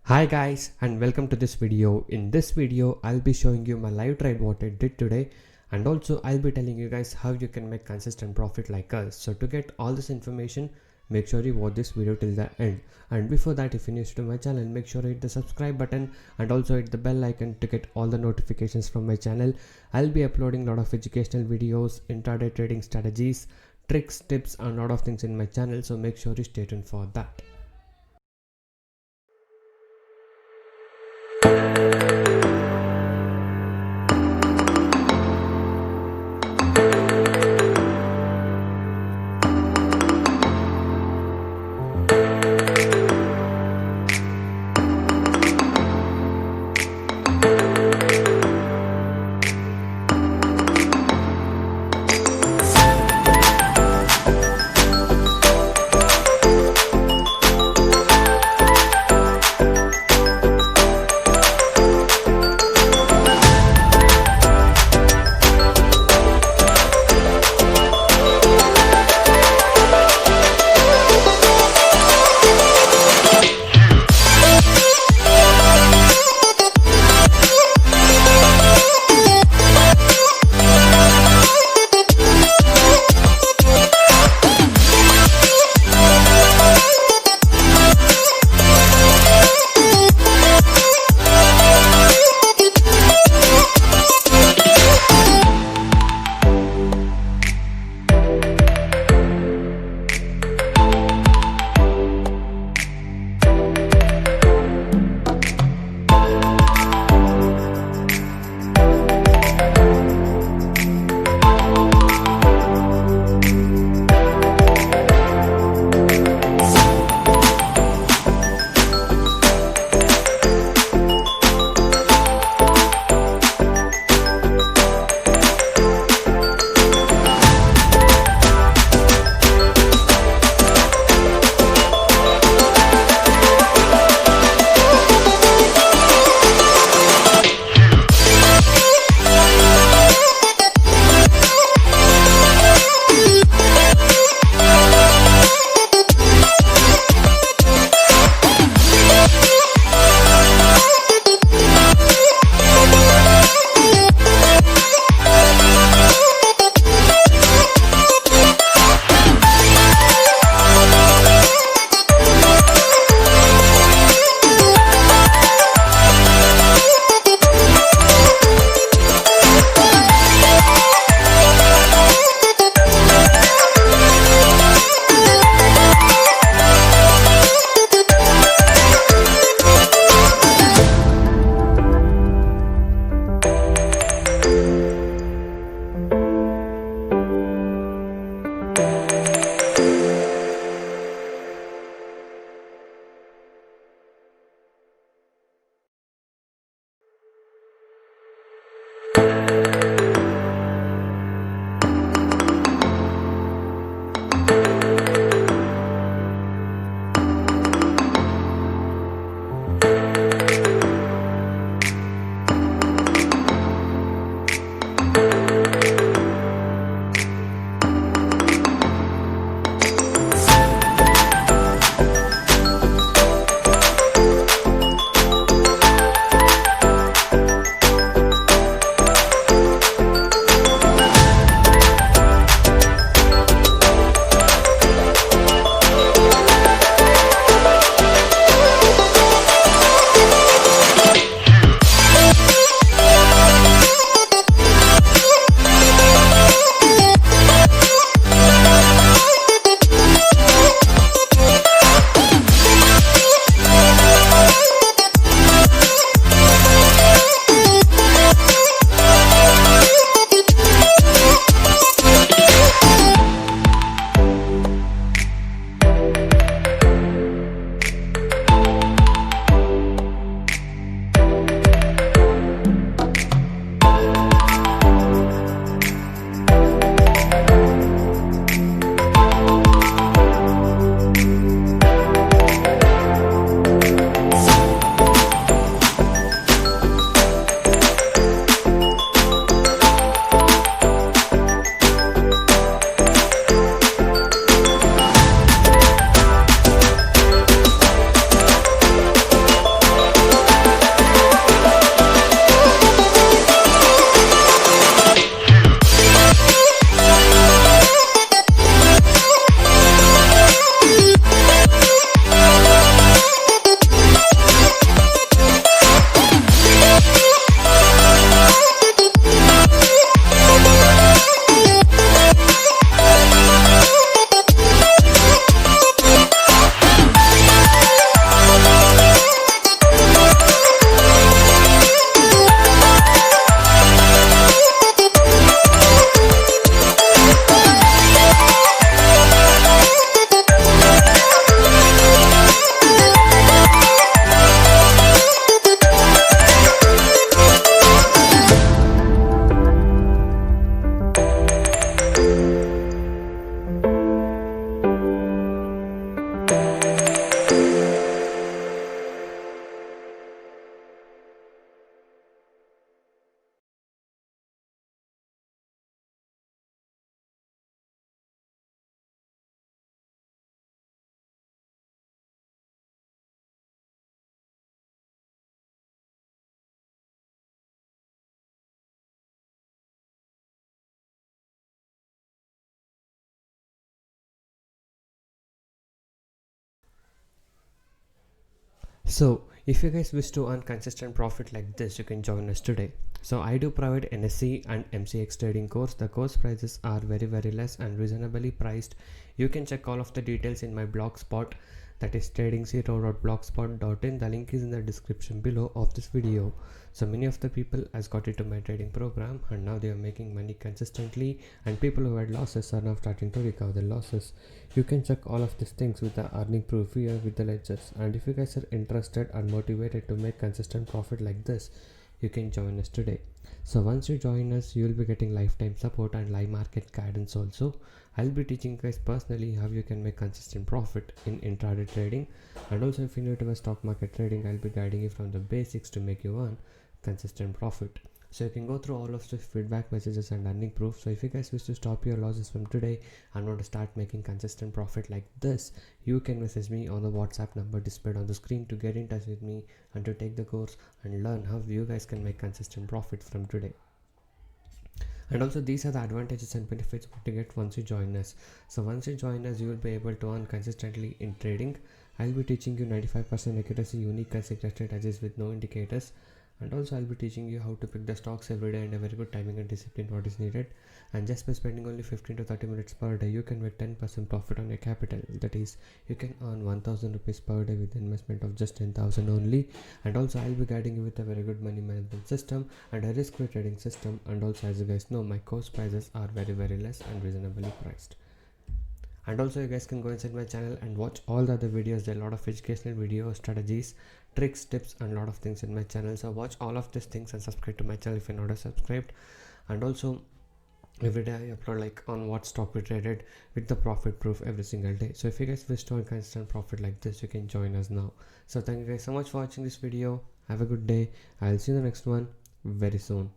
Hi guys and welcome to this video. In this video I'll be showing you my live trade what I did today, and also I'll be telling you guys how you can make consistent profit like us. So to get all this information, make sure you watch this video till the end. And before that, if you're new to my channel, make sure you hit the subscribe button and also hit the bell icon to get all the notifications from my channel. I'll be uploading a lot of educational videos, intraday trading strategies, tricks, tips and a lot of things in my channel, so make sure you stay tuned for that. So if you guys wish to earn consistent profit like this, you can join us today. So I do provide NSE and MCX trading course. The course prices are very less and reasonably priced. You can check all of the details in my blogspot, that is trading0.blogspot.in. The link is in the description below of this video. So many of the people has got into my trading program and now they are making money consistently, and people who had losses are now starting to recover their losses. You can check all of these things with the earning proof here with the ledgers. And if you guys are interested and motivated to make consistent profit like this, you can join us today. So once you join us, you will be getting lifetime support and live market guidance also. I'll be teaching you guys personally how you can make consistent profit in intraday trading, and also if you're new to the stock market trading, I'll be guiding you from the basics to make you earn consistent profit. So you can go through all of the feedback messages and earning proof. So if you guys wish to stop your losses from today and want to start making consistent profit like this, you can message me on the WhatsApp number displayed on the screen to get in touch with me and to take the course and learn how you guys can make consistent profit from today. And also these are the advantages and benefits what you get once you join us. So once you join us, you will be able to earn consistently in trading. I'll be teaching you 95% accuracy, unique consecutive strategies with no indicators. And also I'll be teaching you how to pick the stocks every day and a very good timing and discipline what is needed. And just by spending only 15 to 30 minutes per day, you can make 10% profit on your capital. That is, you can earn 1000 rupees per day with investment of just 10,000 only. And also I'll be guiding you with a very good money management system and a risk-free trading system. And also, as you guys know, my course prices are very less and reasonably priced. And also you guys can go inside my channel and watch all the other videos. There are a lot of educational videos, strategies, tricks, tips, and a lot of things in my channel. So watch all of these things and subscribe to my channel if you're not subscribed. And also every day I upload like on what stock we traded with the profit proof every single day. So if you guys wish to earn consistent profit like this, you can join us now. So thank you guys so much for watching this video. Have a good day. I'll see you in the next one very soon.